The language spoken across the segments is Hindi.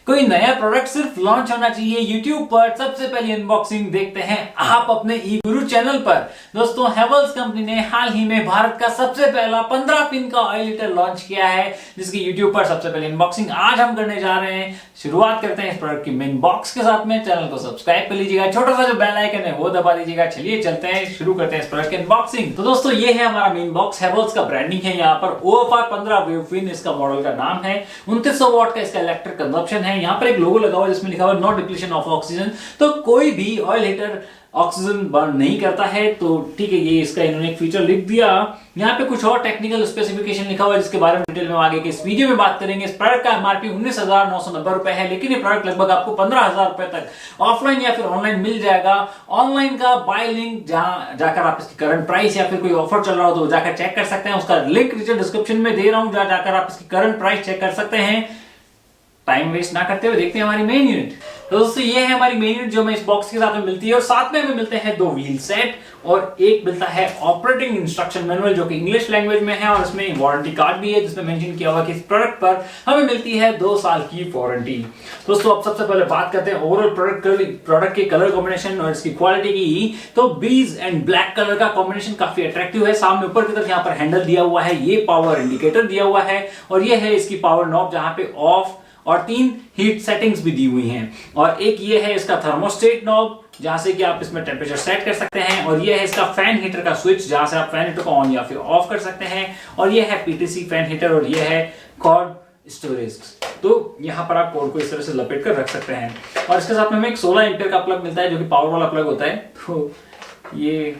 कोई नया प्रोडक्ट सिर्फ लॉन्च होना चाहिए यूट्यूब पर सबसे पहले अनबॉक्सिंग देखते हैं आप अपने ई गुरु चैनल पर। दोस्तों हेवल्स कंपनी ने हाल ही में भारत का सबसे पहला 15 पिन का ऑयल हीटर लॉन्च किया है, जिसकी यूट्यूब पर सबसे पहले अनबॉक्सिंग आज हम करने जा रहे हैं। शुरुआत करते हैं इस प्रोडक्ट की मेन बॉक्स के साथ में। चैनल को सब्सक्राइब कर लीजिएगा, छोटा सा जो बेल आइकन है वो दबा दीजिएगा। चलिए चलते हैं, शुरू करते हैं इस प्रोडक्ट की अनबॉक्सिंग। तो दोस्तों ये है हमारा मेन बॉक्स, हेवल्स का ब्रांडिंग है यहाँ पर। OFR 15 वेव फिन इसका मॉडल का नाम है। 2900 वॉट का इसका इलेक्ट्रिक कंजप्शन है। यहाँ पर एक लोगो लगा हुआ है जिसमें लिखा हुआ है नो डिप्लीशन ऑफ ऑक्सीजन। तो कोई भी ऑयल हीटर ऑक्सीजन बर्न नहीं करता है, तो ठीक है, ये इसका इन्होंने एक फीचर लिख दिया। यहाँ पे कुछ और टेक्निकल स्पेसिफिकेशन लिखा हुआ है जिसके बारे में डिटेल में आगे के इस वीडियो में बात करेंगे। इस प्रोडक्ट का एमआरपी 19,990 रुपए है, लेकिन ये प्रोडक्ट लगभग आपको 15,000 रुपए तक ऑफलाइन या फिर ऑनलाइन मिल जाएगा। ऑनलाइन का बाय लिंक जहां जाकर आप इसकी करंट प्राइस या फिर कोई ऑफर चल रहा हो तो जाकर चेक कर सकते हैं। उसका लिंक नीचे डिस्क्रिप्शन में दे रहा हूं, जहां जाकर आप इसकी करंट प्राइस चेक कर सकते हैं। टाइम वेस्ट ना करते हुए देखते हैं हमारी मेन यूनिट। तो दोस्तों ये है हमारी मेन यूनिट जो हमें इस बॉक्स के साथ में मिलती है, और साथ में हमें मिलते हैं 2 व्हील सेट और एक मिलता है ऑपरेटिंग इंस्ट्रक्शन मैनुअल जो कि इंग्लिश लैंग्वेज में है, और इसमें वारंटी कार्ड भी है जिसमें मेंशन किया हुआ कि इस प्रोडक्ट पर हमें मिलती है 2 साल की वारंटी। दोस्तों अब सबसे पहले बात करते हैं ओवरऑल प्रोडक्ट के कलर कॉम्बिनेशन और इसकी क्वालिटी की। तो बीज एंड ब्लैक कलर का कॉम्बिनेशन काफी अट्रैक्टिव है। सामने ऊपर की तरफ यहाँ पर हैंडल दिया हुआ है, ये पावर इंडिकेटर दिया हुआ है, और ये है इसकी पावर नॉब जहां पे ऑफ और 3 हीट सेटिंग्स भी दी हुई हैं। और एक ये है इसका थर्मोस्टेट नॉब जहां से कि आप इसमें टेंपरेचर सेट कर सकते हैं, और ये है इसका फैन हीटर का स्विच जहां से आप फैन हीटर को ऑन या फिर ऑफ कर सकते हैं, और ये है PTC फैन हीटर, और ये है कॉर्ड स्टोरेज। तो यहां पर आप कोड को इस तरह से लपेट कर रख सकते हैं। और इसके साथ में हमें एक 16 एम्पियर का प्लग मिलता है जो कि पावर वाला प्लग होता है। तो ये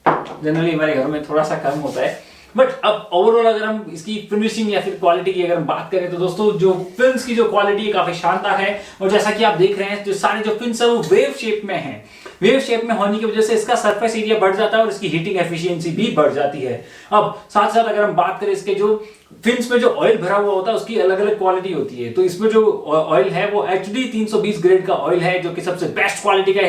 जनरली हमारे घरों में थोड़ा सा कम होता है, बट अब ओवरऑल अगर हम इसकी फिनिशिंग या फिर क्वालिटी की अगर हम बात करें तो दोस्तों जो फिन्स की जो क्वालिटी है काफी शानदार है। और जैसा कि आप देख रहे हैं जो सारे जो फिन्स है वो वेव शेप में है। वेव शेप में होने की वजह से इसका सरफेस एरिया बढ़ जाता है और इसकी हीटिंग एफिशिएंसी भी बढ़ जाती है। अब साथ साथ अगर हम बात करें इसके जो फिन्स में जो ऑयल भरा हुआ होता है उसकी अलग अलग क्वालिटी होती है। तो इसमें जो ऑयल है वो HD 320 ग्रेड का ऑयल है जो कि सबसे बेस्ट क्वालिटी का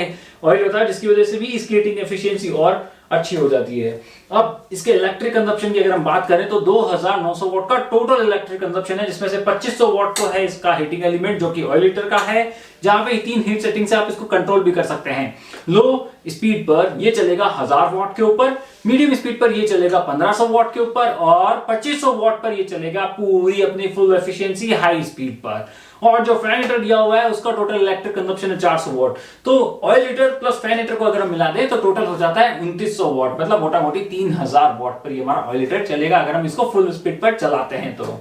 ऑयल होता है, जिसकी वजह से भी इसकी हीटिंग एफिशिएंसी और अच्छी हो जाती है। अब इसके इलेक्ट्रिक कंजप्शन की अगर हम बात करें तो 2,900 वॉट का टोटल इलेक्ट्रिक कंजप्शन है, जिसमें से 2500 वॉट तो है इसका हीटिंग एलिमेंट जो कि ऑयल हीटर का है, जहां पे 3 हीट सेटिंग से आप इसको कंट्रोल भी कर सकते हैं। लो स्पीड पर ये चलेगा 1000 वॉट के ऊपर, मीडियम स्पीड पर ये चलेगा 1500 वॉट के ऊपर, और 2500 वॉट पर ये चलेगा पूरी अपनी फुल एफिशिएंसी हाई स्पीड पर। और जो फैन हीटर दिया हुआ है उसका टोटल इलेक्ट्रिक कंजप्शन है 400 वॉट। तो oil heater plus fan heater को अगर हम मिला दें तो टोटल हो जाता है 2900 वॉट, मतलब मोटा मोटी 3000 वॉट पर ये हमारा ऑयल हीटर चलेगा अगर हम इसको फुल स्पीड पर चलाते हैं। तो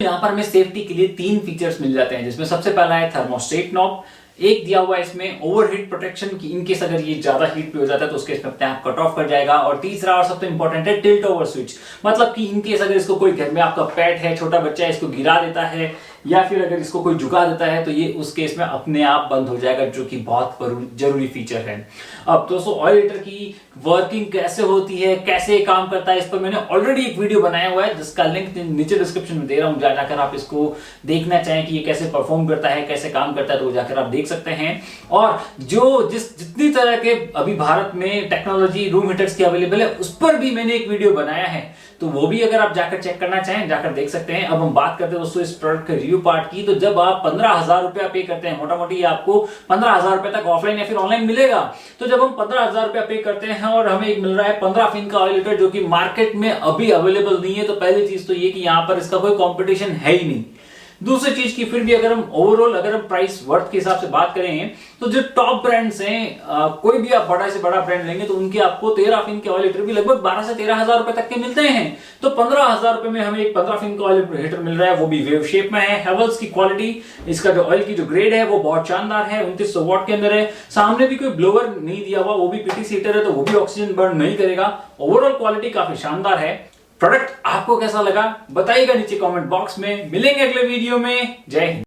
यहाँ पर हमें सेफ्टी के लिए 3 फीचर्स मिल जाते हैं, जिसमें सबसे पहला है थर्मोस्टेट नॉब। एक दिया हुआ है इसमें ओवरहीट प्रोटेक्शन की, इनकेस अगर ये ज्यादा हीट पे हो जाता है तो उसके इसमें अपने आप कट ऑफ कर जाएगा। और तीसरा और सबसे इंपॉर्टेंट है टिल्ट ओवर स्विच, मतलब कि इनकेस अगर इसको कोई घर में आपका पेट है, छोटा बच्चा है, इसको गिरा देता है या फिर अगर इसको कोई झुका देता है तो ये उस केस में अपने आप बंद हो जाएगा, जो कि बहुत जरूरी फीचर है। अब दोस्तों ऑयल हीटर की वर्किंग कैसे होती है, कैसे काम करता है, इस पर मैंने ऑलरेडी एक वीडियो बनाया हुआ है जिसका लिंक नीचे डिस्क्रिप्शन में दे रहा हूं, जाकर आप इसको देखना चाहें कि ये कैसे परफॉर्म करता है, कैसे काम करता है, तो जाकर आप देख सकते हैं। और जो जितनी तरह के अभी भारत में टेक्नोलॉजी रूम हीटर्स की अवेलेबल है उस पर भी मैंने एक वीडियो बनाया है, तो वो भी अगर आप जाकर चेक करना चाहें जाकर देख सकते हैं। अब हम बात करते हैं दोस्तों इस प्रोडक्ट के रिव्यू पार्ट की। तो जब आप 15,000 रुपया पे करते हैं, मोटा मोटी आपको 15,000 रुपए तक ऑफलाइन या फिर ऑनलाइन मिलेगा। तो जब हम 15,000 रुपया पे करते हैं और हमें एक मिल रहा है 15 पिन का ऑयल हीटर जो कि मार्केट में अभी अवेलेबल नहीं है, तो पहली चीज तो ये कि यहां पर इसका कोई कॉम्पिटिशन है ही नहीं। दूसरी चीज की फिर भी अगर हम ओवरऑल अगर हम प्राइस वर्थ के हिसाब से बात करें तो जो टॉप ब्रांड्स हैं, कोई भी आप बड़ा से बड़ा ब्रांड लेंगे तो उनके आपको 13 पिन के ऑयल हीटर भी लगभग 12 से 13,000 रुपए तक के मिलते हैं। तो 15,000 रुपए में हमें एक 15 पिन का ऑयल हीटर मिल रहा है, वो भी वेव शेप में है। हेवल्स की क्वालिटी, इसका जो ऑयल की जो ग्रेड है वो बहुत शानदार है, 2900 वॉट के अंदर है। सामने भी कोई ब्लोअर नहीं दिया हुआ, वो भी PTC हीटर है तो वो भी ऑक्सीजन बर्न नहीं करेगा। ओवरऑल क्वालिटी काफी शानदार है। प्रोडक्ट आपको कैसा लगा बताइएगा नीचे कमेंट बॉक्स में। मिलेंगे अगले वीडियो में। जय हिंद।